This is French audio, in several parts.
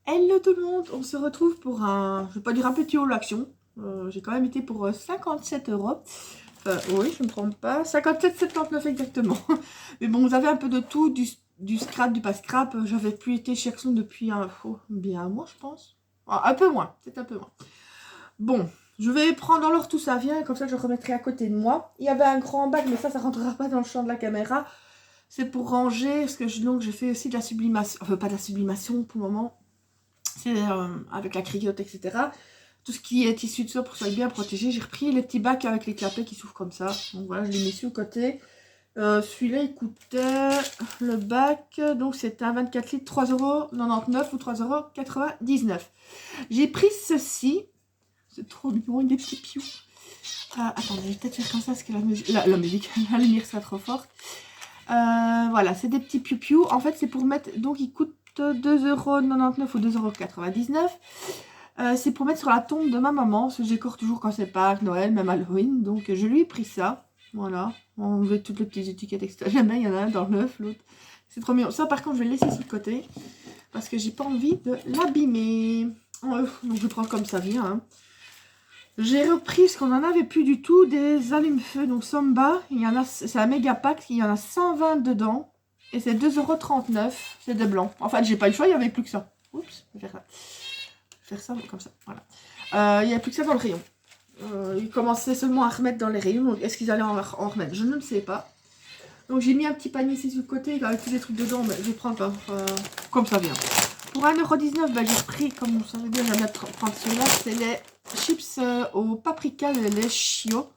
Hello tout le monde, on se retrouve pour un, je vais pas dire un petit haul action, j'ai quand même été pour 57 euros. Oui, je ne me trompe pas, 57,79 exactement. Mais bon, vous avez un peu de tout, du scrap, du pas scrap. J'avais plus été chez Action depuis bien un mois, je pense. Ah, un peu moins, c'est un peu moins. Bon, je vais prendre dans l'ordre tout ça vient, comme ça je remettrai à côté de moi. Il y avait un grand bac, mais ça rentrera pas dans le champ de la caméra. C'est pour ranger, parce que donc je fais aussi de la sublimation, enfin pas de la sublimation pour le moment. C'est avec la criotte, etc. Tout ce qui est tissu de soie pour que ça soit bien protégé. J'ai repris les petits bacs avec les clapets qui s'ouvrent comme ça. Donc voilà, je les mets sur le côté. Celui-là, il coûtait le bac, donc c'était un 24 litres, 3,99 € ou 3,99 €. J'ai pris ceci. C'est trop mignon, il y a des petits pious. Attendez, je vais peut-être faire comme ça parce que la musique, la lumière sera trop forte. Voilà, c'est des petits piou-piou. En fait, c'est pour mettre. Donc, ils coûtent 2,99 € ou 2,99 €. C'est pour mettre sur la tombe de ma maman. Parce que je décore toujours quand c'est Pâques, Noël, même Halloween. Donc, je lui ai pris ça. Voilà. On veut toutes les petites étiquettes, etc. Jamais, il y en a un dans le neuf, l'autre. C'est trop mignon. Ça, par contre, je vais le laisser sur le côté. Parce que j'ai pas envie de l'abîmer. Donc, je vais prendre comme ça vient. Hein. J'ai repris ce qu'on n'en avait plus du tout, des allume-feu, donc Samba, il y en a, c'est un méga pack, il y en a 120 dedans, et c'est 2,39 €, c'est des blancs. En fait, j'ai pas eu le choix, il n'y avait plus que ça. Oups, je vais faire ça comme ça, voilà. Il n'y avait plus que ça dans le rayon. Ils commençaient seulement à remettre dans les rayons, donc est-ce qu'ils allaient en remettre? Je ne sais pas. Donc j'ai mis un petit panier ici sur le côté, avec tous les trucs dedans, mais je vais prendre comme ça vient. Pour 1,19 €, bah, j'ai pris, comme vous savez bien, je vais prendre ceux-là, c'est les chips au paprika, les chio.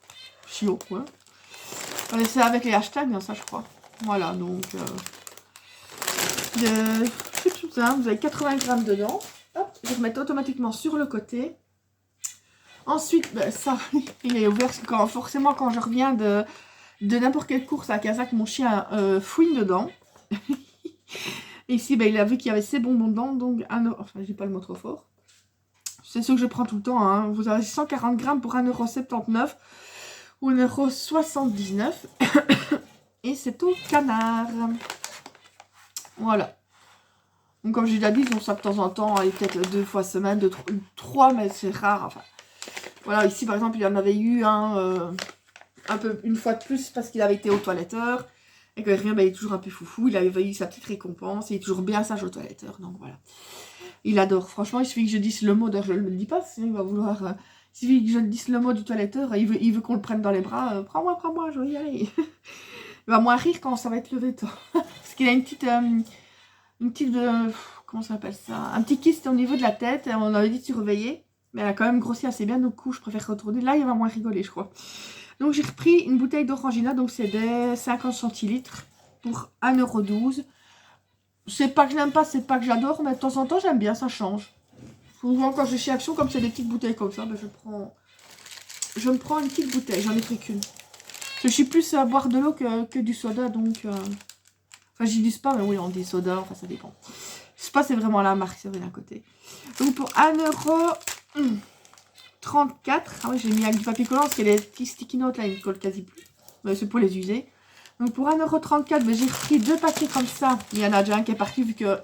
Chio, ouais. C'est avec les hashtags, hein, ça je crois. Voilà, donc les chips, hein, vous avez 80 grammes dedans. Hop, je vais remettre automatiquement sur le côté. Ensuite, bah, ça, il est ouvert forcément quand je reviens de n'importe quelle course à Kazakh, mon chien fouine dedans. Et ici, bah, il a vu qu'il y avait ses bonbons dedans, donc enfin, j'ai pas le mot trop fort. C'est ce que je prends tout le temps. Hein. Vous avez 140 grammes pour 1,79 € ou 1,79 €. Et c'est au canard. Voilà. Donc, comme j'ai dit, ils ont ça de temps en temps, et peut-être 2 fois semaine, 3, mais c'est rare. Enfin, voilà, ici par exemple, il y en avait eu un peu une fois de plus parce qu'il avait été au toiletteur. Et que rien, bah, il est toujours un peu foufou. Il avait eu sa petite récompense. Il est toujours bien sage au toiletteur. Donc voilà. Il adore. Franchement, il suffit que je dise le mot. Je ne le dis pas, sinon il va vouloir. Il suffit que je dise le mot du toiletteur. Il veut qu'on le prenne dans les bras. Prends-moi, je vais y aller. Il va moins rire quand ça va être levé tôt. Parce qu'il a une petite. Comment ça s'appelle ça? Un petit kyste au niveau de la tête. On avait dit de surveiller. Mais elle a quand même grossi assez bien. Du coup, je préfère retourner. Là, il va moins rigoler, je crois. Donc, j'ai repris une bouteille d'Orangina. Donc, c'est des 50 centilitres pour 1,12 €. C'est pas que je n'aime pas, c'est pas que j'adore, mais de temps en temps, j'aime bien, ça change. Souvent, quand je suis chez Action, comme c'est des petites bouteilles comme ça, ben je me prends une petite bouteille, j'en ai pris qu'une. Parce que je suis plus à boire de l'eau que du soda, donc... Enfin, j'y dis pas, mais oui, on dit soda, enfin, ça dépend. Spa, c'est vraiment la marque, c'est vrai, d'un côté. Donc, pour 1,34 €, ah oui, j'ai mis avec du papier collant, parce que les petits sticky notes, là, ils ne collent quasi plus. Mais c'est pour les user. Donc, pour 1,34 €, ben, j'ai repris 2 paquets comme ça. Il y en a déjà un qui est parti, vu que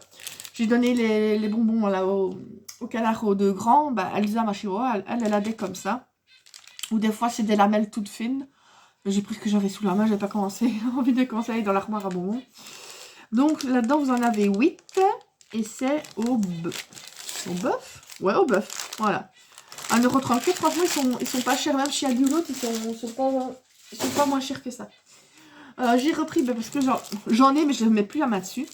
j'ai donné les bonbons là au canard aux 2 grands. Bah, Elsa, ma chihuahua, elle a des comme ça. Ou des fois, c'est des lamelles toutes fines. J'ai pris ce que j'avais sous la main, j'ai pas envie de commencer à aller dans l'armoire à bonbons. Donc, là-dedans, vous en avez 8. Et c'est au bœuf. Au bœuf? Ouais, au bœuf. Voilà. 1,34 €, franchement, ils sont pas chers. Même chez Aldi ou l'autre, ils sont pas moins chers que ça. J'ai repris, parce que j'en ai, mais je ne mets plus la main dessus.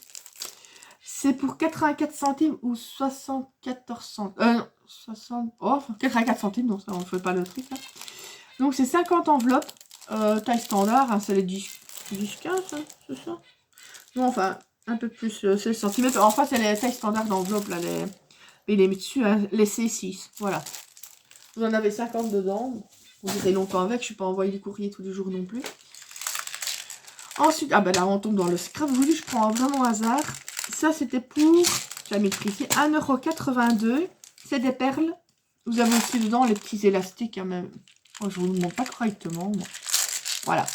C'est pour 84 centimes ou 74 centimes. 84 centimes, donc ça, on ne fait pas le truc là. Donc c'est 50 enveloppes, taille standard, hein, c'est les 10 15, hein, c'est ça? Non, enfin, un peu plus, 16 cm. Enfin, c'est les tailles standards d'enveloppe, là, mais les met dessus, hein, les C6, voilà. Vous en avez 50 dedans. Vous direz longtemps avec, je ne suis pas envoyé du courrier tous les jours non plus. Ensuite, ben là, on tombe dans le scrap. Aujourd'hui, je prends vraiment au hasard. Ça, c'était pour, j'ai mis le prix ici, 1,82 €. C'est des perles. Vous avez aussi dedans les petits élastiques. Hein, même. Oh, je ne vous le montre pas correctement. Bon. Voilà.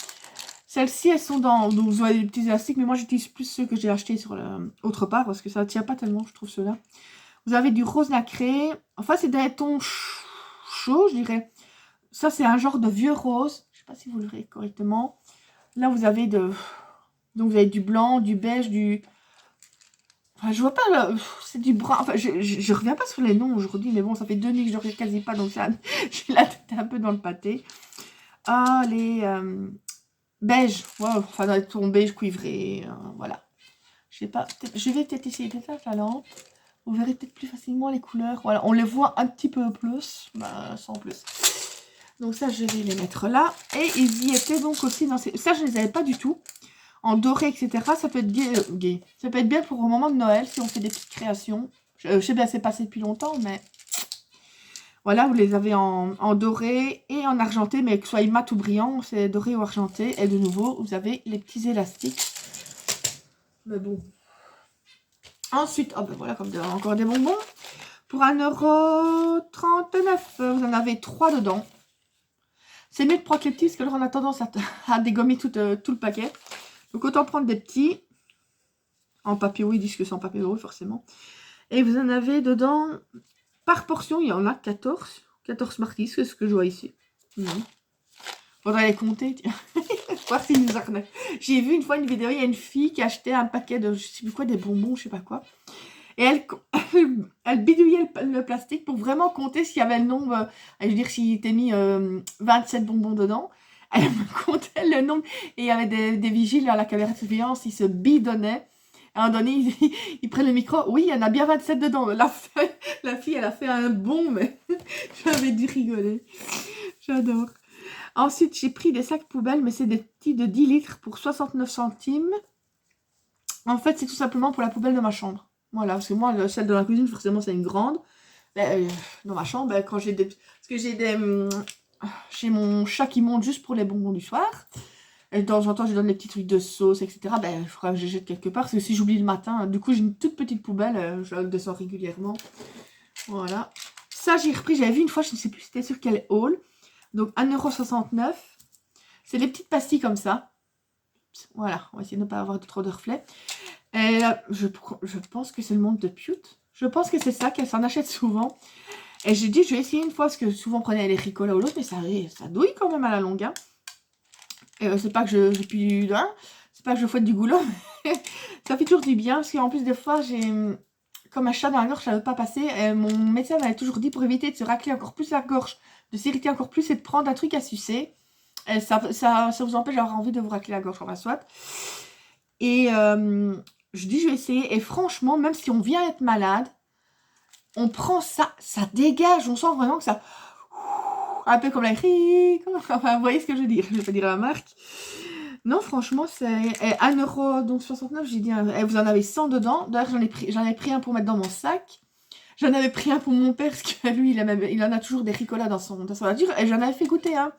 Celles-ci, elles sont dans... Donc, vous avez des petits élastiques, mais moi, j'utilise plus ceux que j'ai achetés sur autre part, parce que ça ne tient pas tellement, je trouve, ceux-là. Vous avez du rose nacré. Enfin, c'est des tons chauds, je dirais. Ça, c'est un genre de vieux rose. Je sais pas si vous le verrez correctement. Là, vous avez donc vous avez du blanc, du beige, du... Enfin, je vois pas, c'est du brun. Enfin, je reviens pas sur les noms aujourd'hui, mais bon, ça fait 2 nuits que je regarde quasi pas, donc ça, j'ai la tête un peu dans le pâté. Ah, les beige, ouais, enfin, dans les tons beige cuivré, voilà. Je sais pas, je vais peut-être essayer d'éteindre la lampe. Vous verrez peut-être plus facilement les couleurs. Voilà, on les voit un petit peu plus, bah, sans plus. Donc ça, je vais les mettre là. Et ils y étaient donc aussi dans ces... Ça, je ne les avais pas du tout. En doré, etc. Ça peut être gay. Ça peut être bien pour au moment de Noël, si on fait des petites créations. Je sais bien, c'est passé depuis longtemps, mais... Voilà, vous les avez en doré et en argenté, mais que ce soit mat ou brillant, c'est doré ou argenté. Et de nouveau, vous avez les petits élastiques. Mais bon. Ensuite, oh ben voilà, comme encore des bonbons. Pour 1,39 €, vous en avez 3 dedans. C'est mieux de prendre les petits, parce que là, on a tendance à dégommer tout le paquet. Donc, autant prendre des petits. En papier, oui, ils disent que c'est en papier, oui, forcément. Et vous en avez dedans, par portion, il y en a 14. 14 Smarties, c'est ce que je vois ici. Faudrait les compter, tiens. Voir s'ils nous arnaquent. J'ai vu une fois une vidéo, il y a une fille qui achetait un paquet de, je sais plus quoi, des bonbons, je sais pas quoi. Et elle bidouillait le plastique pour vraiment compter s'il y avait le nombre, je veux dire, s'il était mis 27 bonbons dedans. Elle me comptait le nombre. Et il y avait des vigiles à la caméra de surveillance, ils se bidonnaient. À un moment donné, ils prennent le micro. Oui, il y en a bien 27 dedans. La fille, elle a fait un bond, mais j'avais dû rigoler. J'adore. Ensuite, j'ai pris des sacs poubelles, mais c'est des petits de 10 litres pour 69 centimes. En fait, c'est tout simplement pour la poubelle de ma chambre. Voilà, parce que moi, celle de la cuisine, forcément, c'est une grande. Dans ma chambre, quand j'ai des... Parce que j'ai mon chat qui monte juste pour les bonbons du soir. Et de temps en temps, je donne des petits trucs de sauce, etc. Il faudra que je jette quelque part. Parce que si j'oublie le matin, du coup, j'ai une toute petite poubelle. Je la descends régulièrement. Voilà. Ça, j'ai repris. J'avais vu une fois, je ne sais plus si c'était sur quel haul. Donc, 1,69 €. C'est les petites pastilles comme ça. Voilà, on va essayer de ne pas avoir trop de reflets. Et je pense que c'est le monde de Pute. Je pense que c'est ça, qu'elle s'en achète souvent. Et j'ai dit, je vais essayer une fois, parce que souvent on prenait les Ricola ou l'autre, mais ça douille quand même à la longue. Hein. Et c'est pas que c'est pas que je fouette du goulot, mais ça fait toujours du bien, parce qu'en plus des fois, j'ai comme un chat dans la gorge, ça ne veut pas passer. Et mon médecin m'avait toujours dit, pour éviter de se racler encore plus la gorge, de s'irriter encore plus, et de prendre un truc à sucer. Et ça vous empêche d'avoir envie de vous racler la gorge, enfin soit. Et je dis, je vais essayer. Et franchement, même si on vient être malade, on prend ça, ça dégage. On sent vraiment que ça... Un peu comme la enfin, vous voyez ce que je veux dire. Je vais pas dire la marque. Non, franchement, c'est 1,69 €. J'ai dit, et vous en avez 100 dedans. D'ailleurs, j'en ai pris un pour mettre dans mon sac. J'en avais pris un pour mon père, parce que lui, il en a toujours des Ricola dans sa voiture. Et j'en avais fait goûter un.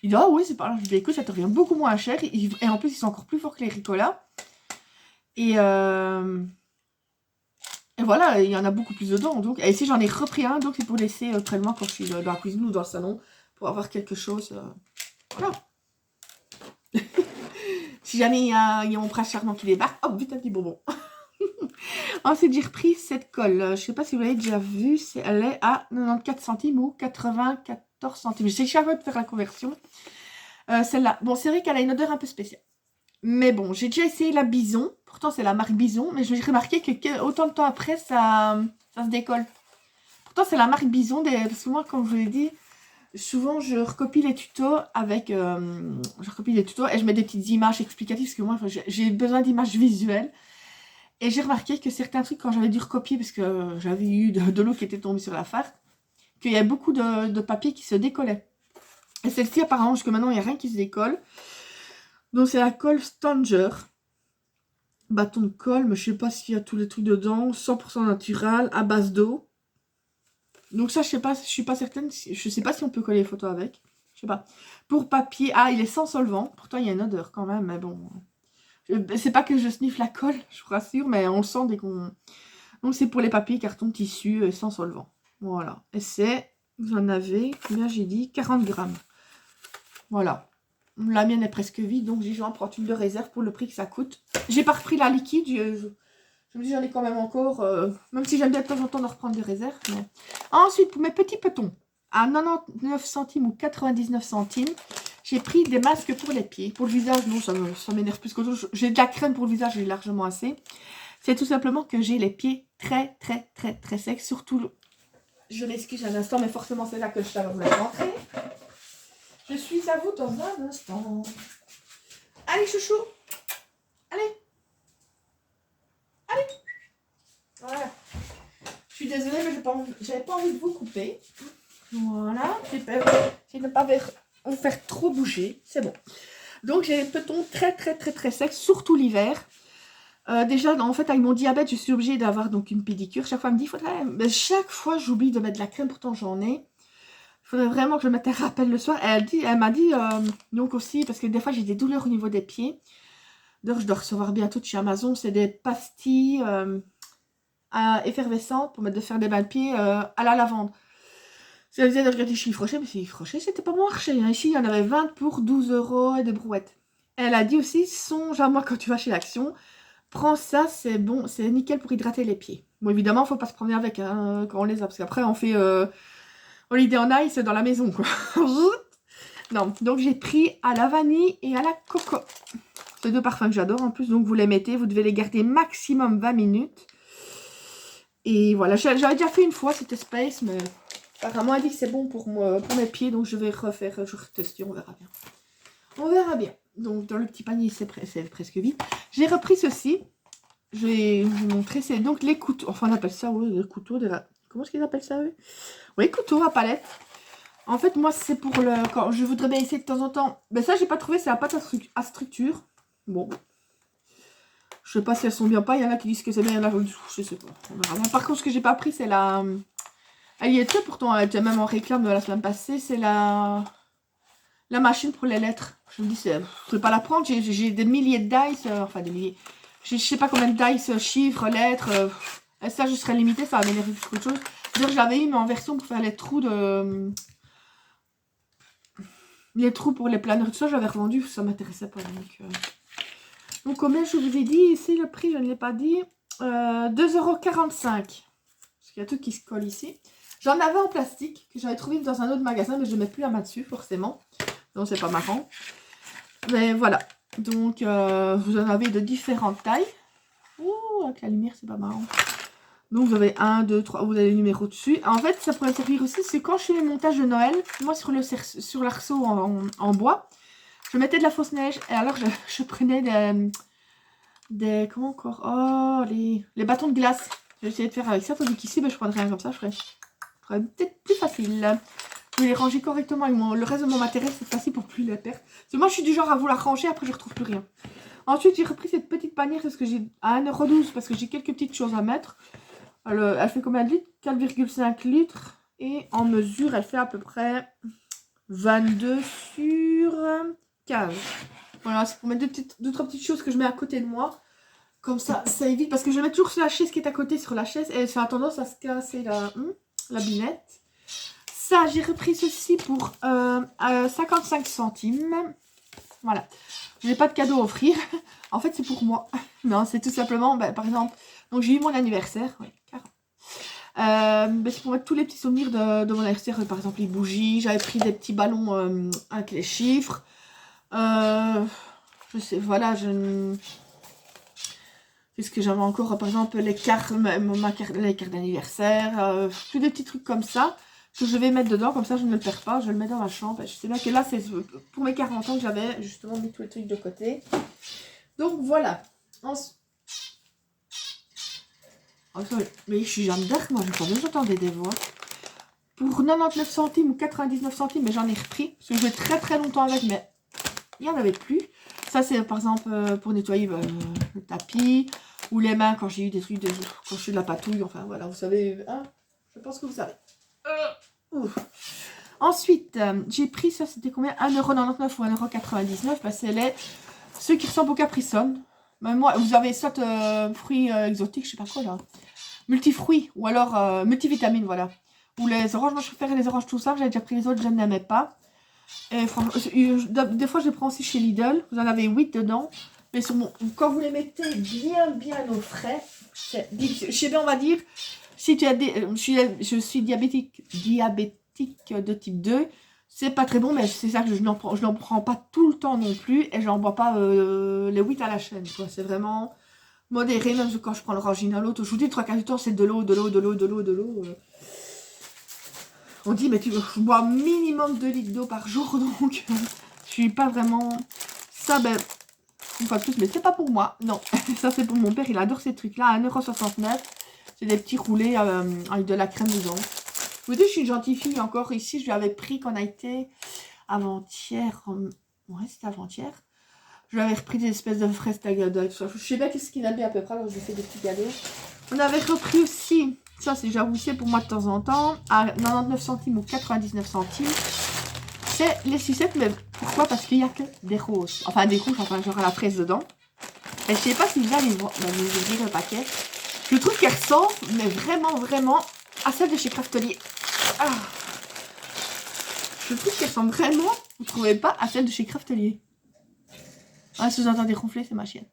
Il dit, ah oui, c'est pas grave. Je dis, écoute, ça te revient beaucoup moins cher. Et en plus, ils sont encore plus forts que les Ricola. Et voilà, il y en a beaucoup plus dedans. Donc. Et ici, j'en ai repris un. Donc, c'est pour laisser près de moi quand je suis dans la cuisine ou dans le salon. Pour avoir quelque chose. Voilà. Si jamais il y a mon prince charmant qui débarque, hop, vite un petit bonbon. Ensuite, j'ai repris cette colle. Je ne sais pas si vous l'avez déjà vue. Elle est à 94 centimes ou 94 centimes. J'ai cherché de faire la conversion. Celle-là. Bon, c'est vrai qu'elle a une odeur un peu spéciale. Mais bon, j'ai déjà essayé la Bison. Pourtant, c'est la marque Bison. Mais j'ai remarqué que autant de temps après, ça se décolle. Pourtant, c'est la marque Bison. Parce que moi, comme je vous l'ai dit, souvent, je recopie les tutos avec... je recopie les tutos et je mets des petites images explicatives. Parce que moi, j'ai besoin d'images visuelles. Et j'ai remarqué que certains trucs, quand j'avais dû recopier, parce que j'avais eu de l'eau qui était tombée sur la farce, qu'il y a beaucoup de papier qui se décollait. Et celle-ci, apparemment, jusque maintenant, il n'y a rien qui se décolle. Donc, c'est la colle Stanger. Bâton de colle, mais je sais pas s'il y a tous les trucs dedans. 100% naturel, à base d'eau. Donc ça, je sais pas, je suis pas certaine. Je sais pas si on peut coller les photos avec. Je sais pas. Pour papier, il est sans solvant. Pourtant, il y a une odeur quand même, mais bon. C'est pas que je sniffe la colle, je vous rassure, mais on le sent dès qu'on... Donc c'est pour les papiers, carton, tissu, sans solvant. Voilà. Et c'est, vous en avez, combien j'ai dit, 40 grammes. Voilà. La mienne est presque vide, donc j'ai dû en prendre une de réserve pour le prix que ça coûte. J'ai pas repris la liquide, Je me dis, j'en ai quand même encore, même si j'aime bien de temps en temps de reprendre des réserves. Mais... Ensuite, pour mes petits petons, à 99 centimes ou 99 centimes, j'ai pris des masques pour les pieds. Pour le visage, non, ça m'énerve plus qu'autre chose. J'ai de la crème pour le visage, j'ai largement assez. C'est tout simplement que j'ai les pieds très secs. Surtout, je m'excuse un instant, mais forcément c'est là que je t'avais voulu rentrer. Je suis à vous dans un instant. Allez, chouchou. Allez. Allez. Voilà. Je suis désolée, mais j'avais pas envie de vous couper. Voilà. J'ai ne pas vous faire trop bouger. C'est bon. Donc, j'ai les petons très secs, surtout l'hiver. Déjà, en fait, avec mon diabète, je suis obligée d'avoir donc une pédicure. Chaque fois, elle me dit, faudrait... Mais chaque fois, j'oublie de mettre de la crème, pourtant j'en ai. Il faudrait vraiment que je mette un rappel le soir. Elle m'a dit, donc aussi, parce que des fois, j'ai des douleurs au niveau des pieds. D'ailleurs, je dois recevoir bientôt de chez Amazon, c'est des pastilles effervescentes pour mettre de faire des bains de pieds à la lavande. Si elle disait de regarder chez Yves Rocher, mais chez Yves Rocher, c'était pas bon marché. Hein. Ici, il y en avait 20 pour 12 € et des brouettes. Elle a dit aussi, songe à moi quand tu vas chez l'Action. Prends ça, c'est bon, c'est nickel pour hydrater les pieds. Bon, évidemment, il ne faut pas se promener avec hein, quand on les a, parce qu'après, on fait holiday on ice dans la maison, quoi. Non, donc j'ai pris à la vanille et à la coco. C'est deux parfums que j'adore en plus, donc vous les mettez, vous devez les garder maximum 20 minutes. Et voilà, j'avais déjà fait une fois cette espèce, mais apparemment elle dit que c'est bon pour mes pieds, donc je vais refaire, je vais retester, on verra bien. On verra bien. Donc dans le petit panier, c'est presque vide. J'ai repris ceci. Je vais vous montrer. C'est donc les couteaux. Enfin, on appelle ça, oui, les couteaux de la... Comment est-ce qu'ils appellent ça, eux? Oui, couteaux à palette. En fait, moi, c'est pour le... Quand je voudrais bien essayer de temps en temps... Ben ça, j'ai pas trouvé. C'est la pâte à structure. Bon. Je sais pas si elles sont bien ou pas. Il y en a qui disent que c'est bien. Il y en a je sais pas. On verra bien. Par contre, ce que j'ai pas pris, c'est la... Elle y était pourtant. Elle était même en réclame de la semaine passée. C'est la machine pour les lettres. Je me dis, je ne vais pas la prendre. J'ai des milliers de dice. Enfin, des milliers. Je sais pas combien de dice, chiffres, lettres. Ça, je serais limitée. Ça va m'énerver plus qu'autre chose. D'ailleurs, je l'avais eu, mais en version pour faire les trous de... Les trous pour les planeurs. Tout ça, j'avais revendu. Ça m'intéressait pas. Donc, combien je vous ai dit ici, le prix, je ne l'ai pas dit. 2,45 €. Parce qu'il y a tout qui se colle ici. J'en avais en plastique, que j'avais trouvé dans un autre magasin, mais je ne mets plus la main dessus, forcément. Donc, c'est pas marrant. Mais voilà. Donc, vous en avez de différentes tailles. Ouh, avec la lumière, c'est pas marrant. Donc, vous avez 1, 2, 3, vous avez le numéro dessus. En fait, ça pourrait servir aussi, c'est quand je fais les montages de Noël, moi, sur l'arceau en bois, je mettais de la fausse neige. Et alors, je prenais des... Comment encore? Oh, les bâtons de glace. J'ai essayé de faire avec ça, tandis qu'ici, ben, je prendrais rien comme ça, je ferais peut-être plus facile. Je vais les ranger correctement avec le reste de mon matériel, c'est facile pour plus les perdre. Parce que moi, je suis du genre à vouloir ranger, après, je retrouve plus rien. Ensuite, j'ai repris cette petite panière parce que j'ai à 1,12 € parce que j'ai quelques petites choses à mettre. Elle fait combien de litres? 4,5 litres. Et en mesure, elle fait à peu près 22 sur 15. Voilà, c'est pour mettre deux, trois petites choses que je mets à côté de moi. Comme ça, ça évite. Parce que je mets toujours sur la chaise qui est à côté, sur la chaise. Et ça a tendance à se casser la binette. Ça, j'ai repris ceci pour 55 centimes. Voilà. Je n'ai pas de cadeau à offrir. En fait, c'est pour moi. Non, c'est tout simplement, ben, par exemple, donc j'ai eu mon anniversaire. Oui, carrément. Ben, c'est pour mettre tous les petits souvenirs de mon anniversaire. Par exemple, les bougies. J'avais pris des petits ballons avec les chiffres. Je sais, voilà, qu'est-ce que j'avais encore? Par exemple, les cartes d'anniversaire. Tous des petits trucs comme ça. Que je vais mettre dedans, comme ça je ne le perds pas, je le mets dans ma chambre. Je sais bien que là, c'est pour mes 40 ans que j'avais justement mis tous les trucs de côté. Donc voilà. Mais je suis Jeanne d'Arc, moi, j'entendais des voix. Pour 99 centimes ou 99 centimes, mais j'en ai repris. Parce que je vais très longtemps avec, mais il n'y en avait plus. Ça, c'est par exemple pour nettoyer le tapis ou les mains quand j'ai eu des trucs, quand je fais de la patouille. Enfin voilà, vous savez, hein, je pense que vous savez. Ensuite, j'ai pris ça, c'était combien? 1,99 € ou 1,99 €. Bah, c'est ceux qui ressemblent au Capri-Sun. Bah, moi, vous avez soit fruits exotiques, je sais pas quoi là. Multifruits ou alors multivitamines, voilà. Ou les oranges, moi je préfère les oranges tout simples. J'avais déjà pris les autres, je n'aimais pas. Et franchement, des fois je les prends aussi chez Lidl. Vous en avez 8 dedans. Mais sur mon, quand vous les mettez bien au frais, je sais bien, on va dire, si tu as des, je suis diabétique de type 2, c'est pas très bon, mais c'est ça que je n'en prends pas tout le temps non plus, et j'en bois pas les 8 à la chaîne, quoi. C'est vraiment modéré, même quand je prends le Rangina, l'autre, je vous dis, 3/4 du temps, c'est de l'eau. On dit, mais je bois minimum 2 litres d'eau par jour, donc je suis pas vraiment... Ça, ben, une fois de plus, mais c'est pas pour moi, non. Ça, c'est pour mon père, il adore ces trucs-là, à 1,69 €. C'est des petits roulés avec de la crème dedans. Je vous dis, je suis une gentille fille encore. Ici, je lui avais pris quand on a été avant-hier. Ouais, c'était avant-hier. Je lui avais repris des espèces de fraises tagada et tout ça. Je sais pas qu'est-ce qu'il a mis à peu près, alors j'ai fait des petits galets. On avait repris aussi, ça c'est j'avoue, c'est pour moi de temps en temps, à 99 centimes ou 99 centimes. C'est les sucettes, mais pourquoi? Parce qu'il n'y a que des roses. Enfin, des rouges, enfin, genre à la fraise dedans. Et je sais pas si vous allez voir, vous ouvrir le paquet. Je trouve qu'elle ressemble, mais vraiment, à celle de chez Craftelier. Ah. Je trouve qu'elle ressemble vraiment, vous trouvez pas, à celle de chez Craftelier. Ah, si vous entendez ronfler, c'est ma chienne.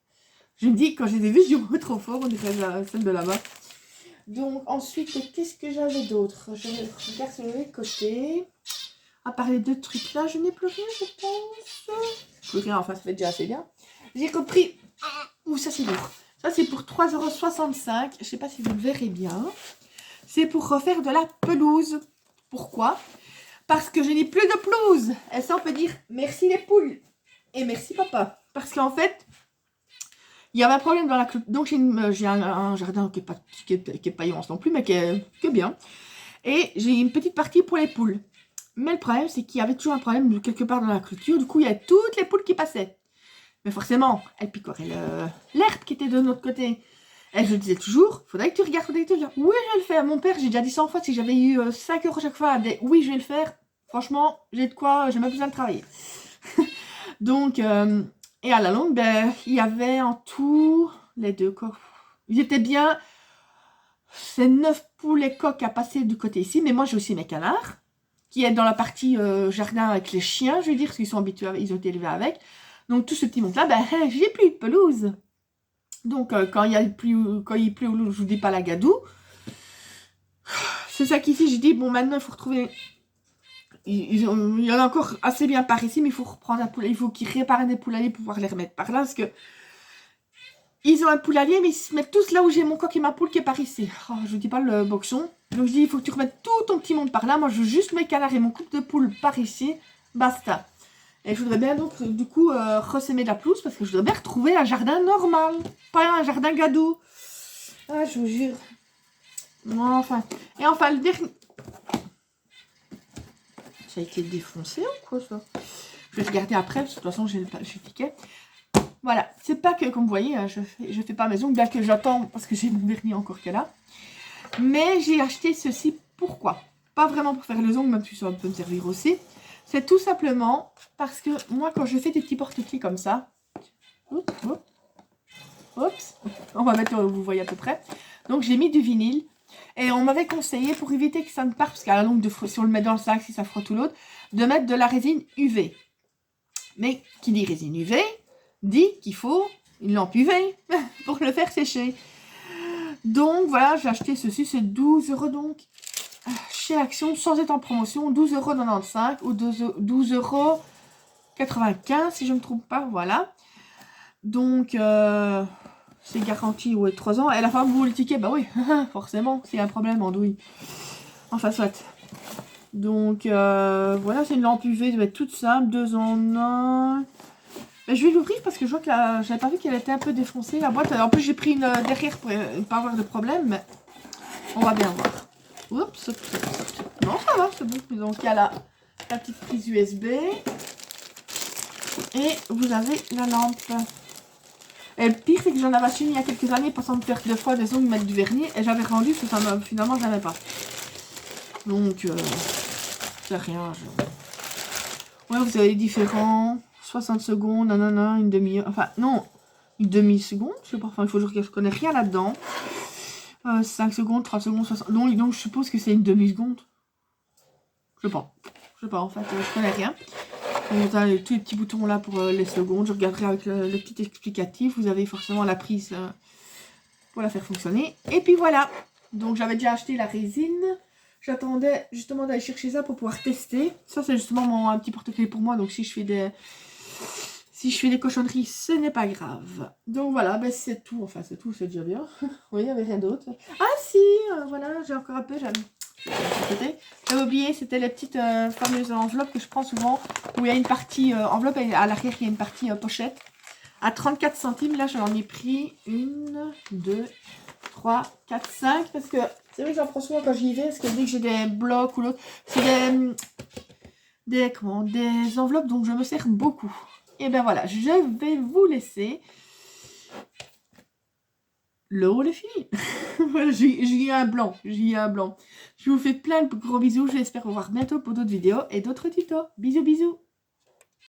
Je me dis, quand j'ai des vues, je dis trop fort, on dirait celle de là-bas. Donc, ensuite, qu'est-ce que j'avais d'autre? Je regarde sur les côtés. À part les deux trucs-là, je n'ai plus rien, je pense. Plus rien, enfin, ça fait déjà assez bien. J'ai repris... Ouh, ça, c'est lourd. Ça, c'est pour 3,65 €. Je ne sais pas si vous le verrez bien. C'est pour refaire de la pelouse. Pourquoi? Parce que je n'ai plus de pelouse. Et ça, on peut dire merci les poules. Et merci papa. Parce qu'en fait... Il y avait un problème dans la clôture. Donc j'ai un jardin qui est pas immense non plus, mais qui est bien. Et j'ai une petite partie pour les poules. Mais le problème, c'est qu'il y avait toujours un problème quelque part dans la clôture. Du coup, il y avait toutes les poules qui passaient. Mais forcément, elles picoraient l'herbe qui était de notre côté. Et je disais toujours, faudrait que tu regardes. Oui, je vais le faire. Mon père, j'ai déjà dit 100 fois, si j'avais eu 5 € chaque fois, oui, je vais le faire. Franchement, j'ai de quoi, j'ai même besoin de travailler. Donc... et à la longue, ben, il y avait en tout les deux coqs. Ils étaient bien. C'est 9 poules et coqs à passer du côté ici. Mais moi, j'ai aussi mes canards, qui est dans la partie jardin avec les chiens, je veux dire, parce qu'ils sont habitués, ils ont été élevés avec. Donc, tout ce petit monde-là, ben, j'ai plus de pelouse. Donc, quand il pleut, je vous dis pas la gadoue. C'est ça qu'ici, j'ai dit, bon, maintenant, il faut retrouver... Il y en a encore assez bien par ici, mais il faut reprendre un poulailler. Il faut qu'ils réparent des poulaillers pour pouvoir les remettre par là. Parce que ils ont un poulailler, mais ils se mettent tous là où j'ai mon coq et ma poule qui est par ici. Oh, je vous dis pas le boxon. Donc je dis, il faut que tu remettes tout ton petit monde par là. Moi, je veux juste mes canards et mon couple de poules par ici. Basta. Et je voudrais bien donc, du coup, ressemer de la pelouse parce que je voudrais bien retrouver un jardin normal. Pas un jardin gadou. Ah, je vous jure. Enfin. Et enfin, le dernier... Ça a été défoncé ou quoi ça? Je vais regarder après, parce que de toute façon j'ai le ticket. Voilà, c'est pas que, comme vous voyez, je fais pas mes ongles, bien que j'attends, parce que j'ai mon vernis encore qu'elle a. Mais j'ai acheté ceci, pourquoi? Pas vraiment pour faire les ongles, même si ça peut me servir aussi. C'est tout simplement parce que moi, quand je fais des petits porte-clés comme ça, oups, on va mettre, vous voyez à peu près. Donc j'ai mis du vinyle. Et on m'avait conseillé, pour éviter que ça ne parte, parce qu'à la longue, si on le met dans le sac, si ça frotte tout l'autre, de mettre de la résine UV. Mais qui dit résine UV, dit qu'il faut une lampe UV pour le faire sécher. Donc voilà, j'ai acheté ceci, c'est 12 € donc. Chez Action, sans être en promotion, 12,95 € ou 12,95 € si je ne me trompe pas, voilà. Donc... c'est garanti, ouais, 3 ans. Et la fin, vous le ticket, bah oui, forcément, s'il y a un problème, andouille. Enfin, soit. Donc, voilà, c'est une lampe UV, elle va être toute simple, 2 en 1. Mais je vais l'ouvrir parce que je vois que j'avais pas vu qu'elle était un peu défoncée, la boîte. En plus, j'ai pris une derrière pour ne pas avoir de problème, mais on va bien voir. Oups, non, ça va, c'est bon. Donc, il y a la petite prise USB. Et vous avez la lampe. Et le pire, c'est que j'en avais acheté il y a quelques années, pensant me faire 2 fois des ongles, mettre du vernis, et j'avais rendu, parce que finalement, je n'avais pas. Donc, c'est rien. Ouais, vous avez différents, 60 secondes, nanana, une demi-heure, enfin, non, une demi-seconde, je sais pas, enfin, il faut que je connais rien là-dedans. 5 secondes, 30 secondes, 60, donc je suppose que c'est une demi-seconde. Je sais pas, en fait, je connais rien. Donc, vous avez tous les petits boutons là pour les secondes. Je regarderai avec le petit explicatif. Vous avez forcément la prise pour la faire fonctionner. Et puis voilà. Donc j'avais déjà acheté la résine. J'attendais justement d'aller chercher ça pour pouvoir tester. Ça c'est justement un petit porte-clés pour moi. Donc si je fais des cochonneries, ce n'est pas grave. Donc voilà, ben c'est tout. Enfin c'est tout, c'est déjà bien. Oui, il n'y avait rien d'autre. Ah si, voilà, j'ai encore un peu, j'avais oublié, c'était les petites fameuses enveloppes que je prends souvent, où il y a une partie enveloppe et à l'arrière il y a une partie pochette. À 34 centimes, là j'en ai pris 1, 2, 3, 4, 5, parce que c'est vrai que j'en prends souvent quand j'y vais, parce que dès que j'ai des blocs ou l'autre, c'est des enveloppes dont je me sers beaucoup. Et ben voilà, je vais vous laisser. Le haul est fini. Voilà, j'ai un blanc. Je vous fais plein de gros bisous. J'espère vous voir bientôt pour d'autres vidéos et d'autres tutos. Bisous, bisous.